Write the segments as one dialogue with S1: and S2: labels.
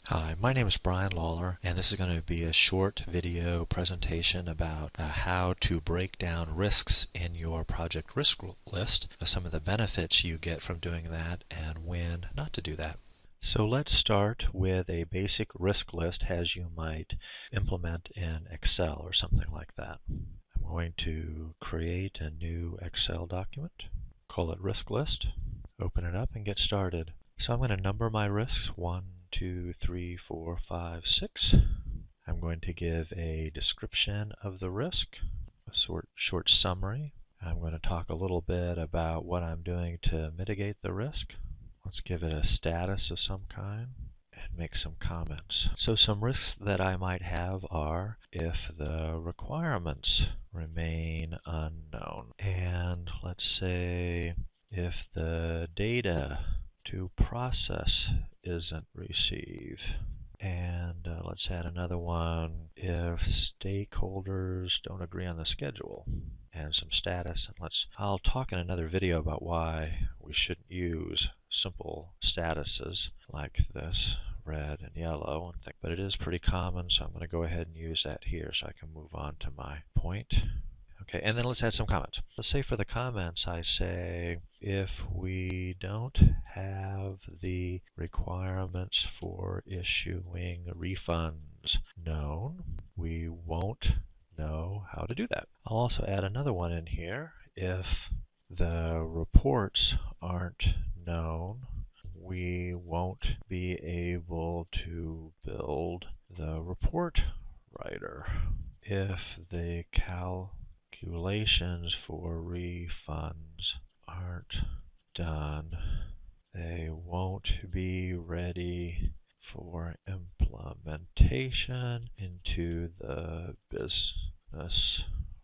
S1: Hi, my name is Brian Lawler, and this is going to be a short video presentation about how to break down risks in your project risk list, some of the benefits you get from doing that, and when not to do that. So let's start with a basic risk list as you might implement in Excel or something like that. I'm going to create a new Excel document, call it risk list, open it up and get started. So I'm going to number my risks 1, 2, 3, 4, 5, 6. I'm going to give a description of the risk, a short summary. I'm going to talk a little bit about what I'm doing to mitigate the risk. Let's give it a status of some kind and make some comments. So some risks that I might have are if the requirements remain unknown, and let's say if the data to process isn't received. And let's add another one if stakeholders don't agree on the schedule, and some status. And I'll talk in another video about why we shouldn't use simple statuses like this, red and yellow, but it is pretty common, so I'm going to go ahead and use that here so I can move on to my point. Okay, and then let's add some comments. Let's say for the comments I say, if we don't have the requirements for issuing refunds known, we won't know how to do that. I'll also add another one in here. If the reports aren't known, we won't be able to build the report writer. If the calculations for refunds aren't done, they won't be ready for implementation into the business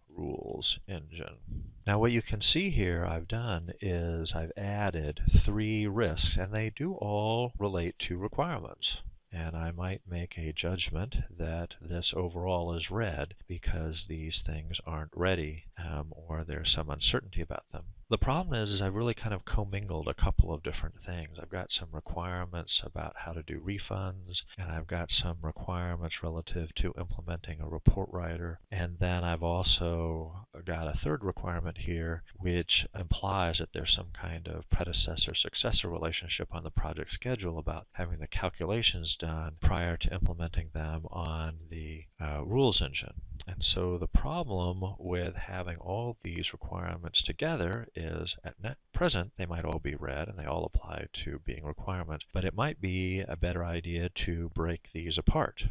S1: rules engine. Now what you can see here I've done is I've added 3 risks, and they do all relate to requirements. And I might make a judgment that this overall is red because these things aren't ready, or there's some uncertainty about them. The problem is I've really kind of commingled a couple of different things. I've got some requirements about how to do refunds, and I've got some requirements relative to implementing a report writer, and then I've also got a third requirement here which implies that there's some kind of predecessor-successor relationship on the project schedule about having the calculations done prior to implementing them on the rules engine. And so the problem with having all these requirements together is at present they might all be red and they all apply to being requirements, but it might be a better idea to break these apart.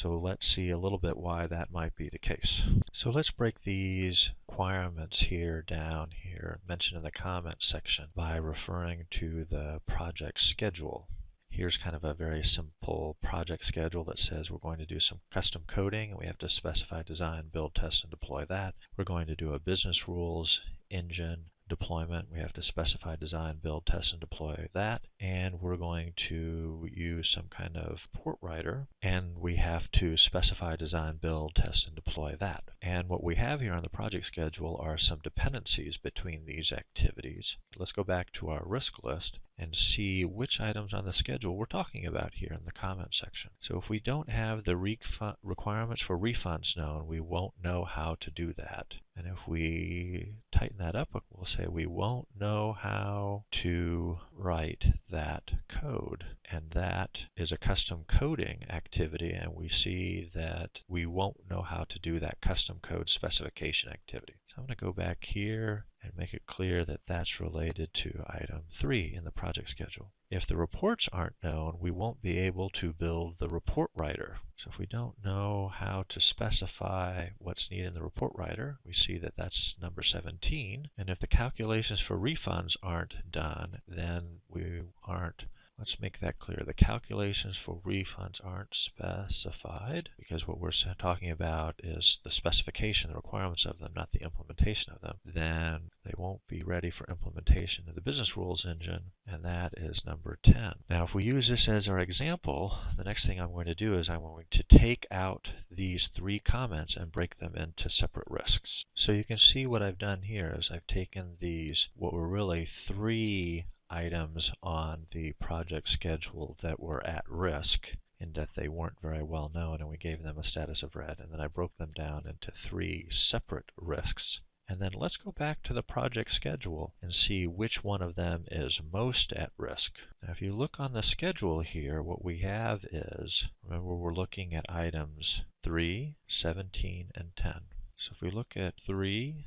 S1: So let's see a little bit why that might be the case. So let's break these requirements here down here, mentioned in the comments section, by referring to the project schedule. Here's kind of a very simple project schedule that says we're going to do some custom coding, and we have to specify, design, build, test, and deploy that. We're going to do a business rules engine deployment. We have to specify, design, build, test, and deploy that. And we're going to use some kind of report writer, and we have to specify, design, build, test, and deploy that. And what we have here on the project schedule are some dependencies between these activities. Let's go back to our risk list and see which items on the schedule we're talking about here in the comment section. So if we don't have the requirements for refunds known, we won't know how to do that. And if we tighten that up, we'll say we won't know how to write that code. And that is a custom coding activity, and we see that we won't know how to do that custom code specification activity. So I'm going to go back here and make it clear that that's related to item 3 in the project schedule. If the reports aren't known, we won't be able to build the report writer. So if we don't know how to specify what's needed in the report writer, we see that that's number 17. And if the calculations for refunds aren't done, then we aren't. Let's make that clear. The calculations for refunds aren't specified, because what we're talking about is the specification, the requirements of them, not the implementation of them. Then they won't be ready for implementation in the business rules engine, and that is number 10. Now, if we use this as our example, the next thing I'm going to do is I'm going to take out these 3 comments and break them into separate risks. So you can see what I've done here is I've taken these, what were really 3 items on the project schedule that were at risk, mentioned that they weren't very well known, and we gave them a status of red. And then I broke them down into 3 separate risks. And then let's go back to the project schedule and see which one of them is most at risk. Now, if you look on the schedule here, what we have is, remember we're looking at items 3, 17, and 10. So if we look at 3,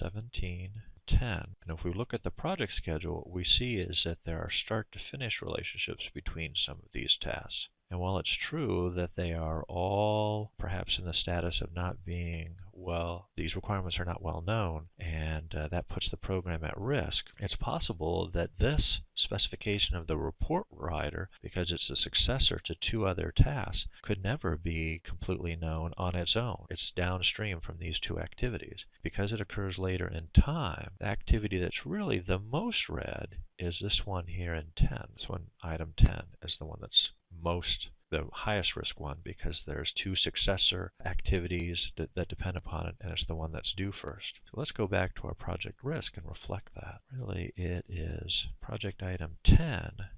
S1: 17, 10, and if we look at the project schedule, what we see is that there are start-to-finish relationships between some of these tasks. And while it's true that they are all perhaps in the status of not being these requirements are not well known, and that puts the program at risk, it's possible that this specification of the report writer, because it's a successor to 2 other tasks, could never be completely known on its own. It's downstream from these 2 activities. Because it occurs later in time, the activity that's really the most red is this one here in 10. This one, item 10, is the one that's the highest risk one, because there's 2 successor activities that depend upon it, and it's the one that's due first. So let's go back to our project risk and reflect that. Really, it is project item 10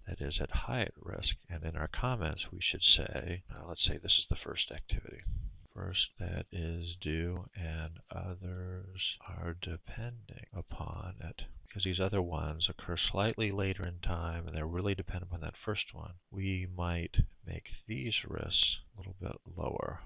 S1: that is at high risk, and in our comments we should say, let's say this is the first activity. First that is due, and others are depending upon it. Because these other ones occur slightly later in time and they're really dependent on that first one, we might make these risks a little bit lower.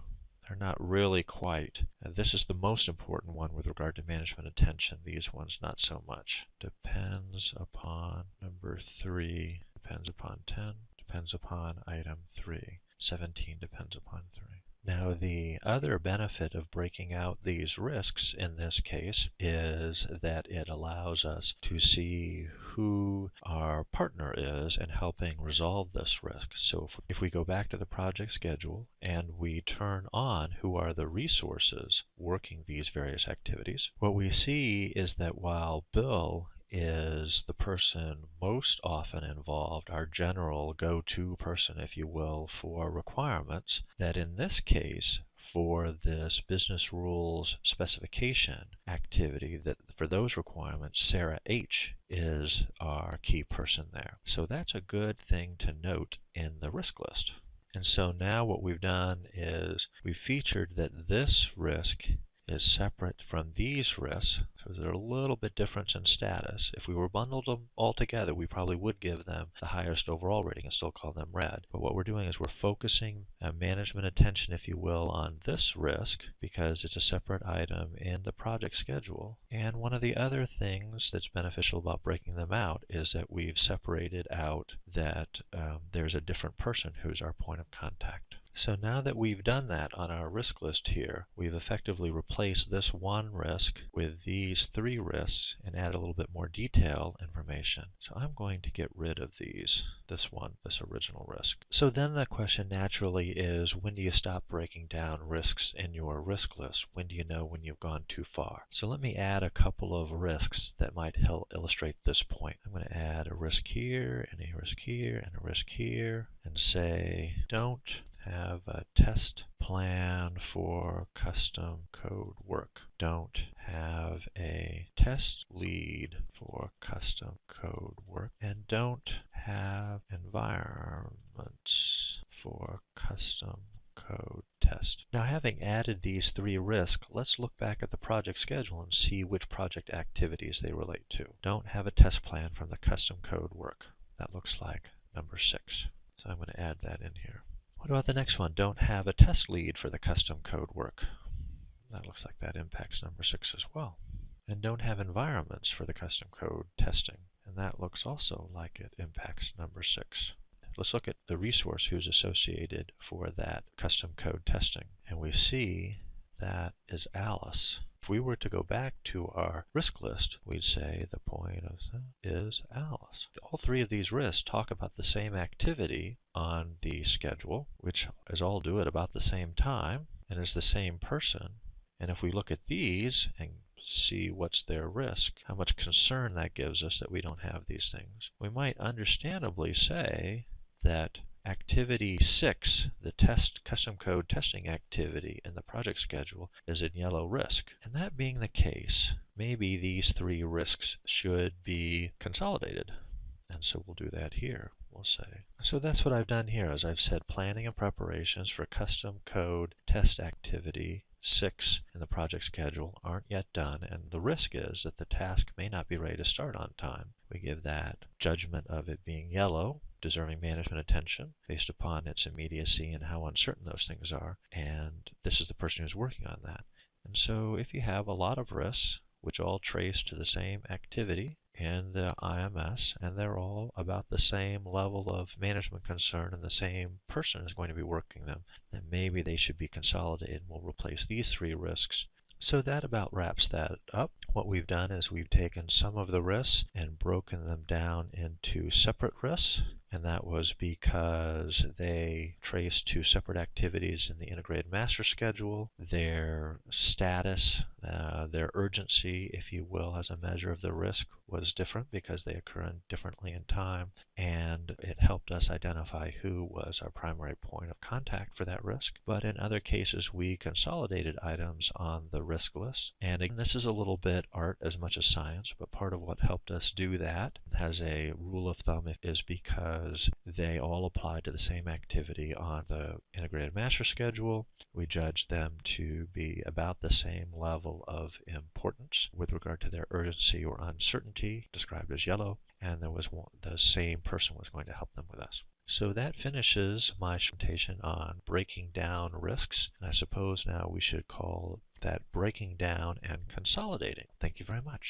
S1: They're not really quite. This is the most important one with regard to management attention. These ones not so much. Depends upon number 3, depends upon 10, depends upon item 3. 17 depends upon 3. Now, the other benefit of breaking out these risks in this case is that it allows us to see who our partner is in helping resolve this risk. So if we go back to the project schedule and we turn on who are the resources working these various activities, what we see is that while Bill is the person most often involved, our general go-to person, if you will, for requirements, that in this case, for this business rules specification activity, that for those requirements, Sarah H. is our key person there. So that's a good thing to note in the risk list. And so now what we've done is we've featured that this risk is separate from these risks, so they're a little bit different in status. If we were bundled them all together, we probably would give them the highest overall rating and still call them red. But what we're doing is we're focusing management attention, if you will, on this risk because it's a separate item in the project schedule. And one of the other things that's beneficial about breaking them out is that we've separated out that there's a different person who's our point of contact. So now that we've done that on our risk list here, we've effectively replaced this one risk with these 3 risks and add a little bit more detail information. So I'm going to get rid of this original risk. So then the question naturally is, when do you stop breaking down risks in your risk list? When do you know when you've gone too far? So let me add a couple of risks that might help illustrate this point. I'm going to add a risk here, and a risk here, and a risk here, and say, don't have a test plan for custom code work. Don't have a test lead for custom code work. And don't have environments for custom code test. Now, having added these 3 risks, let's look back at the project schedule and see which project activities they relate to. Don't have a test plan from the custom code work. That looks like number 6. So I'm going to add that in here. What about the next one? Don't have a test lead for the custom code work. That looks like that impacts number 6 as well. And don't have environments for the custom code testing. And that looks also like it impacts number 6. Let's look at the resource who's associated for that custom code testing. And we see that is Alice. If we were to go back to our risk list, we'd say the point of that is Alice. All 3 of these risks talk about the same activity on the schedule, which is all due at about the same time and is the same person. And if we look at these and see what's their risk, how much concern that gives us that we don't have these things, we might understandably say that activity 6, the custom code testing activity in the project schedule, is in yellow risk. And that being the case, maybe these 3 risks should be consolidated. And so we'll do that here. we'll say. So that's what I've done here. As I've said, planning and preparations for custom code test activity 6 in the project schedule aren't yet done, and the risk is that the task may not be ready to start on time. We give that judgment of it being yellow, deserving management attention, based upon its immediacy and how uncertain those things are, and this is the person who's working on that. And so if you have a lot of risks, which all trace to the same activity in the IMS, and they're all about the same level of management concern and the same person is going to be working them, then maybe they should be consolidated and we'll replace these 3 risks. So that about wraps that up. What we've done is we've taken some of the risks and broken them down into separate risks, and that was because they trace to separate activities in the integrated master schedule. Their status, their urgency, if you will, as a measure of the risk was different because they occur differently in time, and it helped us identify who was our primary point of contact for that risk. But in other cases, we consolidated items on the risk list. And again, this is a little bit art as much as science, but part of what helped us do that as a rule of thumb is because they all apply to the same activity on the integrated master schedule. We judged them to be about the same level of importance with regard to their urgency or uncertainty, described as yellow, and the same person was going to help them with us. So that finishes my presentation on breaking down risks, and I suppose now we should call that breaking down and consolidating. Thank you very much.